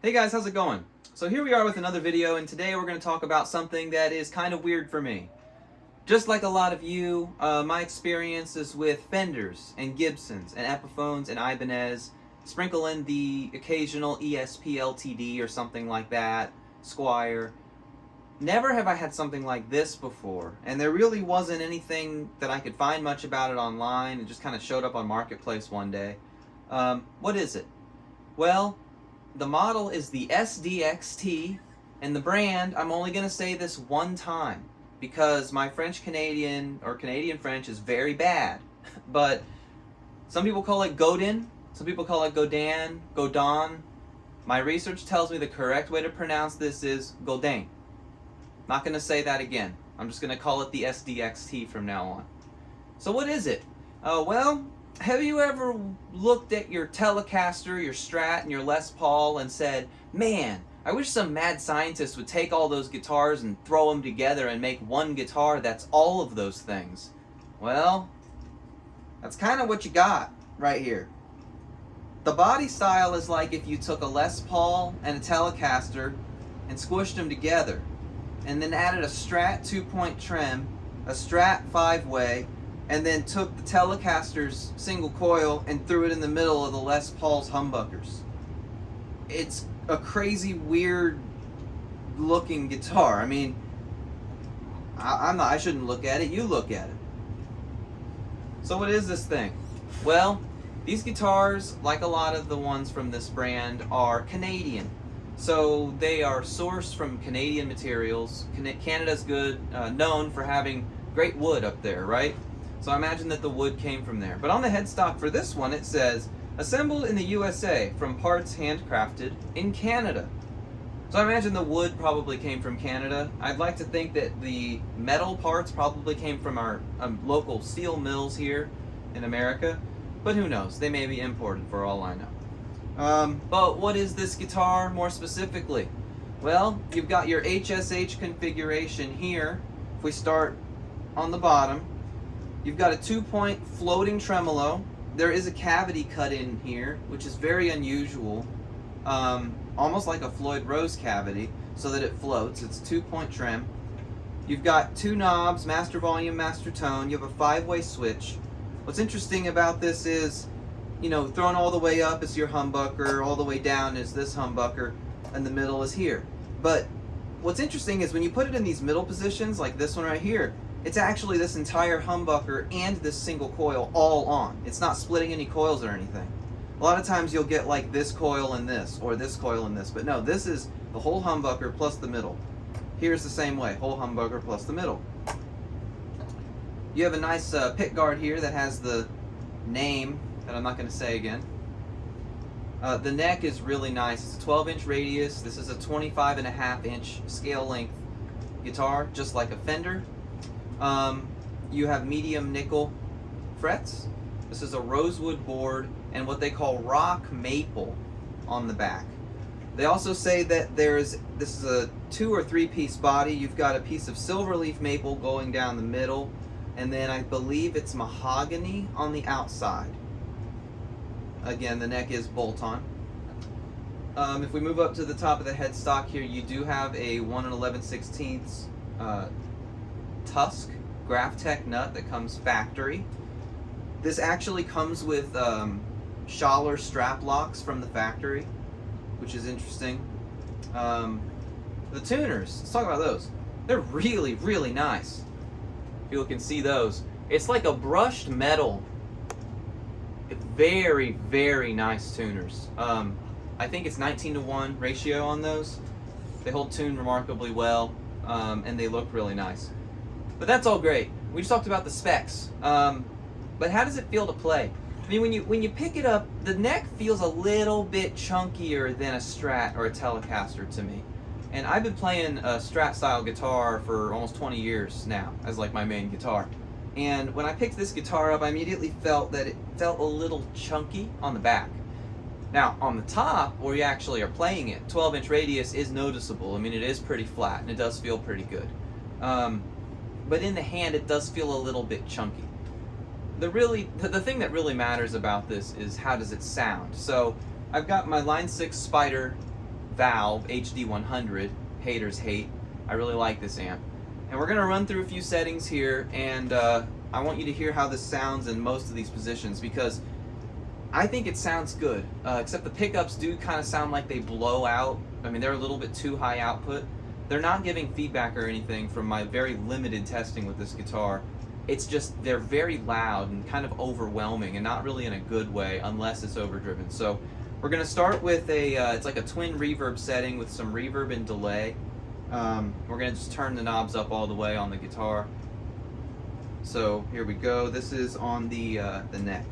Hey guys, how's it going? So here we are with another video, and today we're going to talk about something that is kind of weird for me. Just like a lot of you, my experience is with Fenders and Gibsons and Epiphones and Ibanez, sprinkle in the occasional ESP LTD or something like that, Squire. Never have I had something like this before, and there really wasn't anything that I could find much about it online. It just kind of showed up on Marketplace one day. What is it? Well, the model is the SDXT, and the brand, I'm only going to say this one time because my French-Canadian or Canadian-French is very bad. But some people call it Godin, some people call it Godin. My research tells me the correct way to pronounce this is Godin. Not going to say that again. I'm just going to call it the SDXT from now on. So what is it? Well, have you ever looked at your Telecaster, your Strat, and your Les Paul and said, man, I wish some mad scientist would take all those guitars and throw them together and make one guitar that's all of those things? Well, that's kind of what you got right here. The body style is like if you took a Les Paul and a Telecaster and squished them together, and then added a Strat 2-point trim, a Strat 5-way, and then took the Telecaster's single coil and threw it in the middle of the Les Paul's humbuckers. It's a crazy, weird looking guitar. I mean, I shouldn't look at it, you look at it. So what is this thing? Well, these guitars, like a lot of the ones from this brand, are Canadian. So they are sourced from Canadian materials. Canada's good, known for having great wood up there, right? So I imagine that the wood came from there. But on the headstock for this one, it says, assembled in the USA from parts handcrafted in Canada. So I imagine the wood probably came from Canada. I'd like to think that the metal parts probably came from our local steel mills here in America. But who knows? They may be imported for all I know. But what is this guitar more specifically? Well, you've got your HSH configuration here. If we start on the bottom, you've got a 2-point floating tremolo. There is a cavity cut in here, which is very unusual. Almost like a Floyd Rose cavity, so that it floats. It's 2-point trim. You've got 2 knobs, master volume, master tone. You have a 5-way switch. What's interesting about this is, you know, thrown all the way up is your humbucker, all the way down is this humbucker, and the middle is here. But what's interesting is when you put it in these middle positions, like this one right here, it's actually this entire humbucker and this single coil all on. It's not splitting any coils or anything. A lot of times you'll get like this coil and this, or this coil and this, but no, this is the whole humbucker plus the middle. Here's the same way, whole humbucker plus the middle. You have a nice pick guard here that has the name that I'm not going to say again. The neck is really nice. It's a 12-inch radius. This is a 25.5-inch scale length guitar, just like a Fender. You have medium nickel frets. This is a rosewood board and what they call rock maple on the back. They also say that this is a 2 or 3-piece body. You've got a piece of silver leaf maple going down the middle, and then I believe it's mahogany on the outside. Again, the neck is bolt-on. If we move up to the top of the headstock here, you do have a 1 11/16 Tusk Graphtec nut that comes factory. This actually comes with Schaller strap locks from the factory, which is interesting. The tuners, let's talk about those. They're really, really nice. People can see those. It's like a brushed metal. Very, very nice tuners. I think it's 19-to-1 ratio on those. They hold tune remarkably well, and they look really nice. But that's all great. We just talked about the specs. But how does it feel to play? I mean, when you pick it up, the neck feels a little bit chunkier than a Strat or a Telecaster to me. And I've been playing a Strat style guitar for almost 20 years now as like my main guitar. And when I picked this guitar up, I immediately felt that it felt a little chunky on the back. Now, on the top, where you actually are playing it, 12-inch radius is noticeable. I mean, it is pretty flat, and it does feel pretty good. But in the hand, it does feel a little bit chunky. The thing that really matters about this is how does it sound. So I've got my Line 6 Spider valve HD100. Haters hate. I really like this amp. And we're going to run through a few settings here, and I want you to hear how this sounds in most of these positions, because I think it sounds good, except the pickups do kind of sound like they blow out. I mean, they're a little bit too high output. They're not giving feedback or anything from my very limited testing with this guitar. It's just they're very loud and kind of overwhelming, and not really in a good way unless it's overdriven. So we're going to start with it's like a twin reverb setting with some reverb and delay. We're going to just turn the knobs up all the way on the guitar. So here we go. This is on the neck.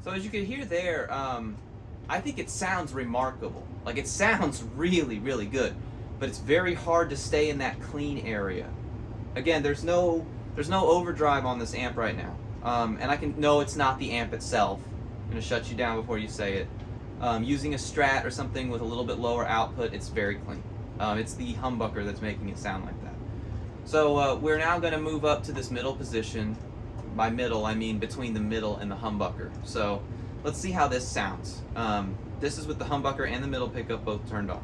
As you can hear there, I think it sounds remarkable. Like, it sounds really, really good, but it's very hard to stay in that clean area. Again, there's no overdrive on this amp right now, and I can know it's not the amp itself. I'm gonna shut you down before you say it. Using a Strat or something with a little bit lower output, it's very clean. It's the humbucker that's making it sound like that. So we're now going to move up to this middle position. By middle, I mean between the middle and the humbucker. So let's see how this sounds. This is with the humbucker and the middle pickup both turned on.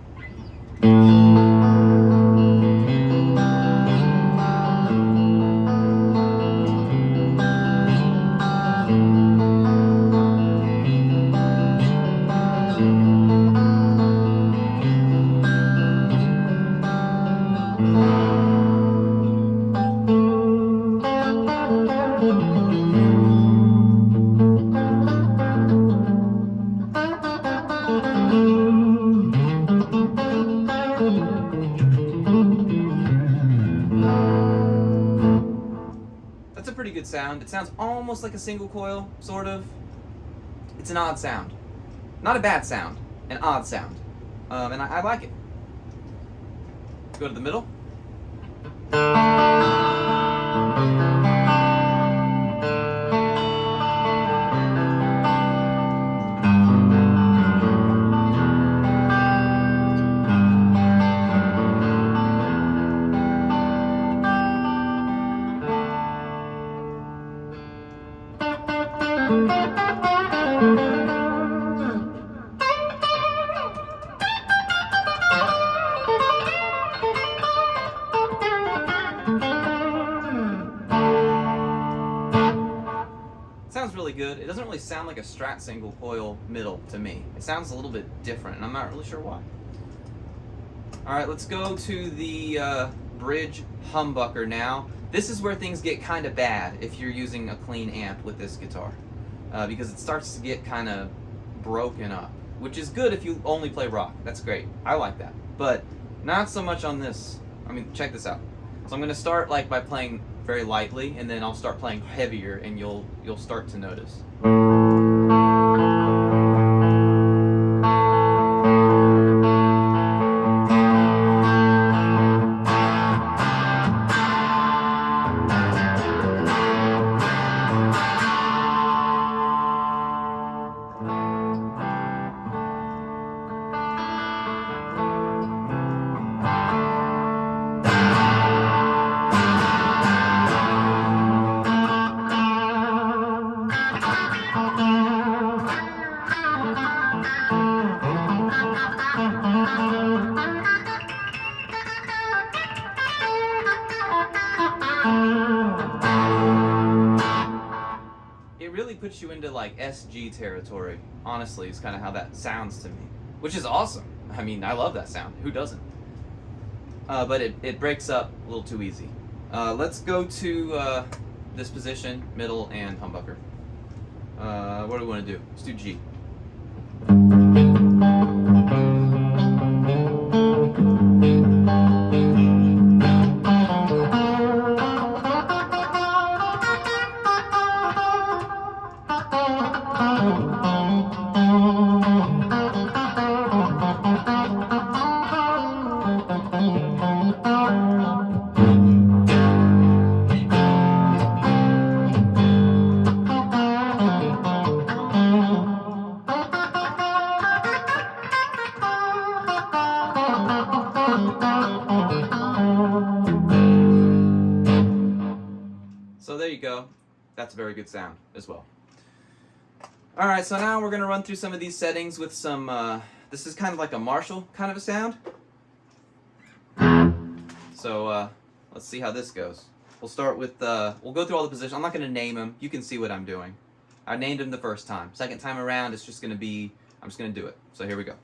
That's a pretty good sound. It sounds almost like a single coil, sort of. It's an odd sound. Not a bad sound, an odd sound. And I like it. Go to the middle. Sounds really good. It doesn't really sound like a Strat single coil middle to me. It sounds a little bit different, and I'm not really sure why. Alright, let's go to the bridge humbucker now. This is where things get kind of bad if you're using a clean amp with this guitar, because it starts to get kind of broken up, which is good if you only play rock. That's great. I like that. But not so much on this. I mean, check this out. So I'm going to start like by playing very lightly, and then I'll start playing heavier, and you'll start to notice. It really puts you into like SG territory, honestly, is kind of how that sounds to me, which is awesome. I mean, I love that sound. Who doesn't? But it breaks up a little too easy. Let's go to this position, middle, and humbucker. What do we want to do? Let's do G. So there you go. That's a very good sound as well. Alright, so now we're going to run through some of these settings with some, this is kind of like a Marshall kind of a sound. So let's see how this goes. We'll start with, we'll go through all the positions. I'm not going to name them. You can see what I'm doing. I named them the first time. Second time around, it's just going to be, I'm just going to do it. So here we go.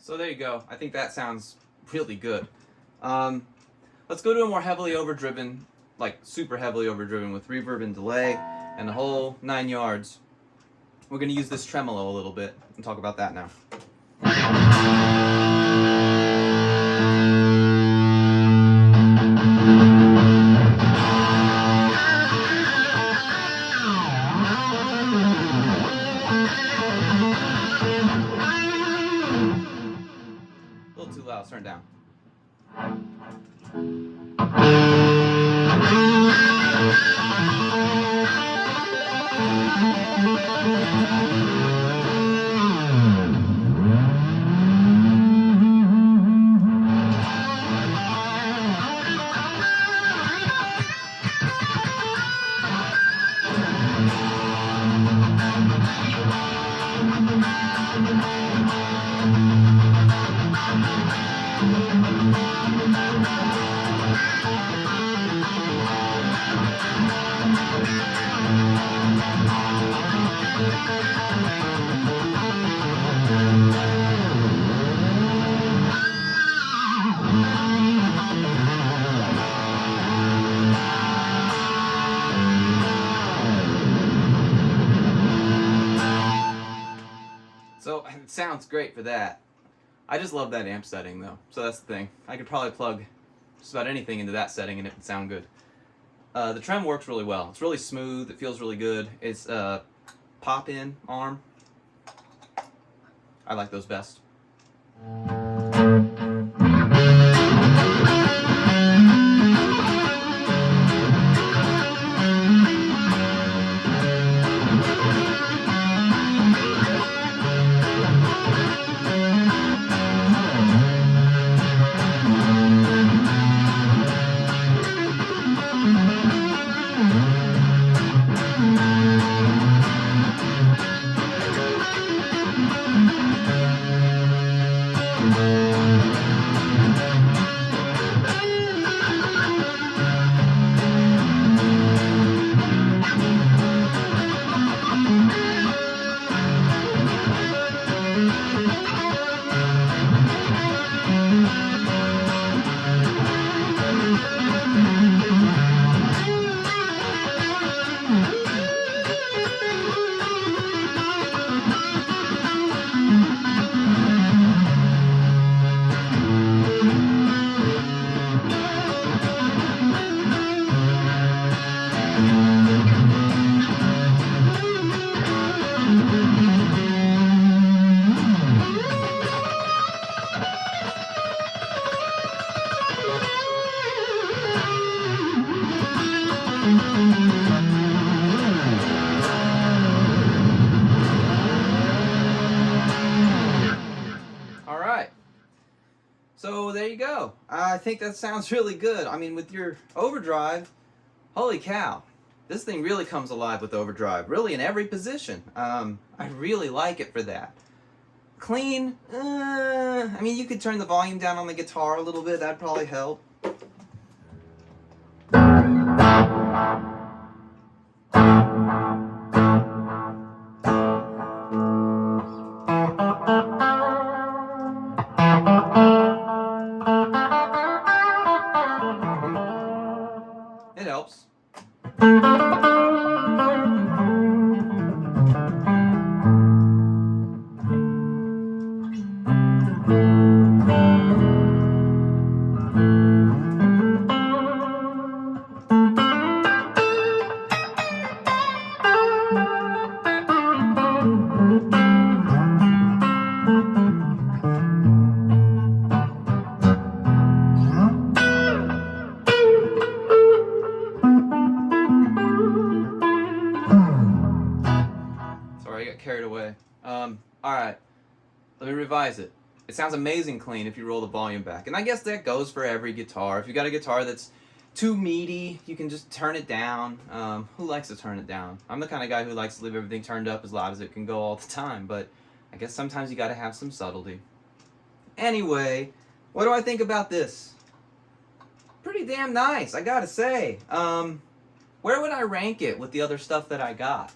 So there you go. I think that sounds really good. Let's go to a more heavily overdriven, like super heavily overdriven with reverb and delay and the whole 9 yards. We're going to use this tremolo a little bit and talk about that now. A little too loud, turn it down. So it sounds great for that. I just love that amp setting though, so that's the thing. I could probably plug just about anything into that setting and it would sound good. The trem works really well. It's really smooth, it feels really good. It's pop-in arm. I like those best. So there you go. I think that sounds really good. I mean, with your Overdrive, holy cow. This thing really comes alive with Overdrive, really in every position. I really like it for that. Clean, I mean, you could turn the volume down on the guitar a little bit, that'd probably help. It helps. Sorry, I got carried away. Alright, let me revise it. It sounds amazing clean if you roll the volume back. And I guess that goes for every guitar. If you got a guitar that's too meaty, you can just turn it down. Who likes to turn it down? I'm the kind of guy who likes to leave everything turned up as loud as it can go all the time, but I guess sometimes you gotta have some subtlety. Anyway, what do I think about this? Pretty damn nice, I gotta say. Where would I rank it with the other stuff that I got?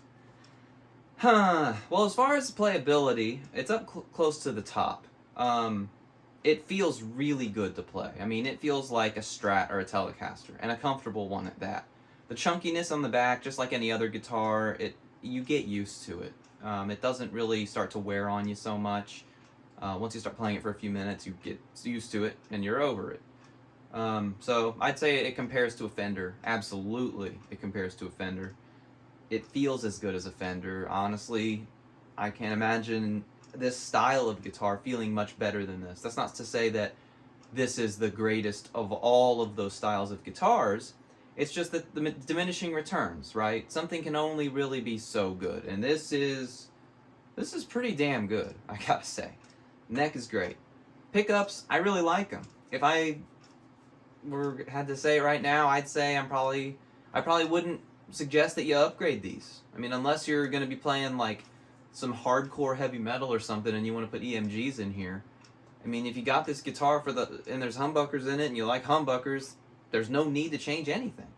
Well, as far as playability, it's up close to the top. It feels really good to play. I mean, it feels like a Strat or a Telecaster, and a comfortable one at that. The chunkiness on the back, just like any other guitar, you get used to it. It doesn't really start to wear on you so much. Once you start playing it for a few minutes, you get used to it, and you're over it. So I'd say it compares to a Fender. Absolutely, it compares to a Fender. It feels as good as a Fender. Honestly, I can't imagine this style of guitar feeling much better than this. That's not to say that this is the greatest of all of those styles of guitars. It's just that the diminishing returns, right? Something can only really be so good, and this is pretty damn good, I gotta say. Neck is great. Pickups, I really like them. If I had to say it right now, I'd say I probably wouldn't suggest that you upgrade these. I mean, unless you're going to be playing like some hardcore heavy metal or something and you want to put EMGs in here. I mean, if you got this guitar and there's humbuckers in it and you like humbuckers, there's no need to change anything.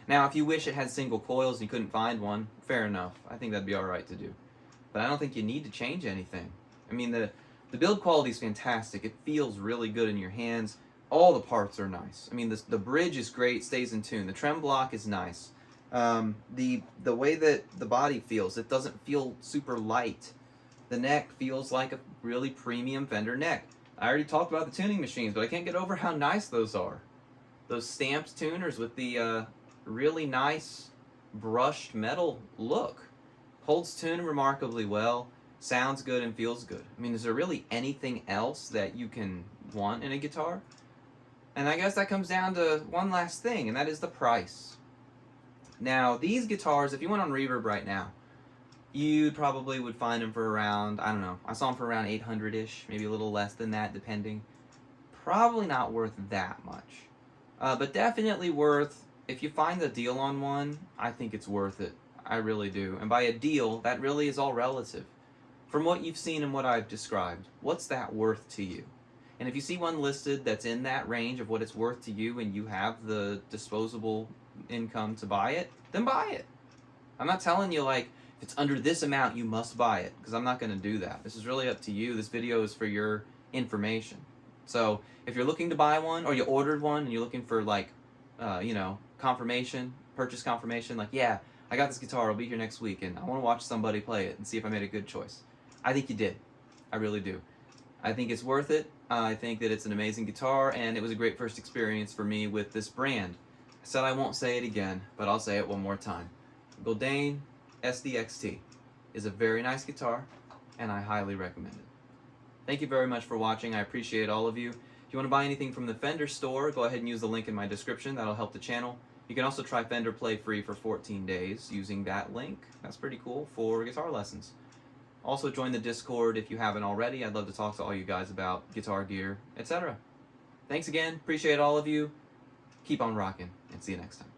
Now, if you wish it had single coils and you couldn't find one, fair enough. I think that'd be alright to do. But I don't think you need to change anything. I mean, the build quality is fantastic. It feels really good in your hands. All the parts are nice. I mean, the bridge is great, stays in tune. The trem block is nice. The way that the body feels, it doesn't feel super light. The neck feels like a really premium Fender neck. I already talked about the tuning machines, but I can't get over how nice those are. Those stamped tuners with the really nice brushed metal look. Holds tune remarkably well, sounds good and feels good. I mean, is there really anything else that you can want in a guitar? And I guess that comes down to one last thing, and that is the price. Now, these guitars, if you went on Reverb right now, you probably would find them for around, I don't know, I saw them for around 800-ish, maybe a little less than that, depending. Probably not worth that much. But definitely worth, if you find a deal on one, I think it's worth it. I really do. And by a deal, that really is all relative. From what you've seen and what I've described, what's that worth to you? And if you see one listed that's in that range of what it's worth to you and you have the disposable income to buy it, then buy it. I'm not telling you, like, if it's under this amount, you must buy it, because I'm not going to do that. This is really up to you. This video is for your information. So if you're looking to buy one, or you ordered one and you're looking for, like, confirmation, purchase confirmation, like, yeah, I got this guitar, I'll be here next week, and I want to watch somebody play it and see if I made a good choice. I think you did. I really do. I think it's worth it. I think that it's an amazing guitar, and it was a great first experience for me with this brand. I said I won't say it again, but I'll say it one more time. Godin SDXT is a very nice guitar, and I highly recommend it. Thank you very much for watching. I appreciate all of you. If you want to buy anything from the Fender store, go ahead and use the link in my description. That'll help the channel. You can also try Fender Play free for 14 days using that link. That's pretty cool for guitar lessons. Also join the Discord if you haven't already. I'd love to talk to all you guys about guitar gear, etc. Thanks again. Appreciate all of you. Keep on rocking, and see you next time.